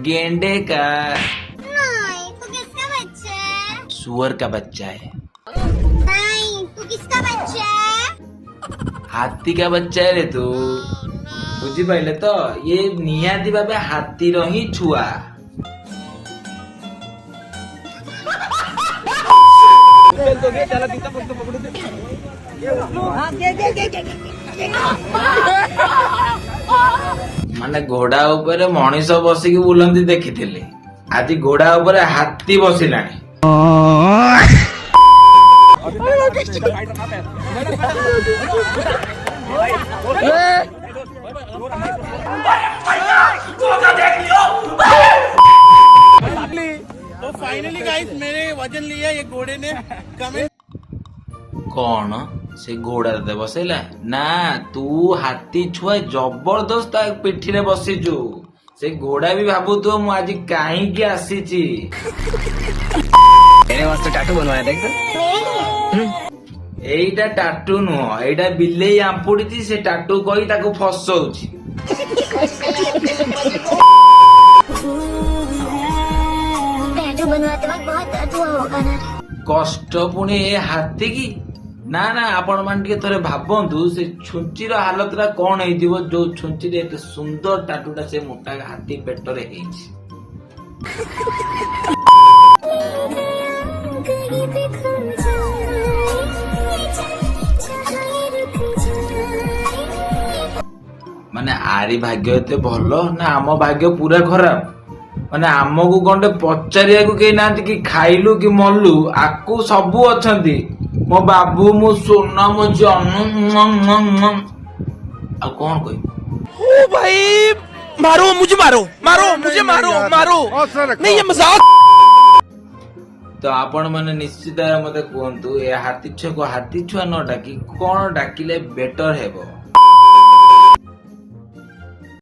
गेंडे का। नहीं, तू किसका बच्चा है? सुअर का बच्चा है। नहीं, तू किसका बच्चा है? हाथी का बच्चा है रे तू। बुझी पाइले तो ये निहाती भाबे हाथीर ही छुआ। माने घोड़ा ऊपर मनीष बसिकी बुलंती देखिथिले, आज घोड़ा ऊपर हाथी बसिलानी। तो फाइनली गाइस मेरे वजन लिया ये घोड़े ने। कमेंट कौन से घोड़ा ते बसेला ना तू हाथी छुआ जबरदस्त पिठी रे बसीचु। से घोड़ा भी भाबू तो मु आज काहे की आसीची। मेरे वास्ते टैटू बनवाया देख। एइटा टाटू नुह, एइटा बिलेई आंपुड़ी से टाटू कही ताको फसौची। टैटू बनवाते वक्त बहुत दर्द हुआ होगा ना? कष्ट पुणी ए हाथी की ना ना आपण मान टिके थरे भाबंतु से छुंचीर हालतरा कौन हेइथिबो जो छुंचीरे एते सुंदर टाटूटा से मोटा हाथी पेटरे हेइछि। माने आरी भाग्य एते भलो ना आम भाग्य पूरा खराब। माने आमको गंडे पचारिया को केही नांती कि खाइलु कि मल्लु आकु सबु अछंती। मो बाबू मो सोना मो जानू आ कौन कहि। ओ भाई मारो मुझे, मारो मारो मुझे, मारो मारो। नहीं ये मजाक। तो आपण माने निश्चित मते कहंतु ए हाथी छुआ को हाथी छुआ न डाकी कौन डाकिले बेटर हेबो।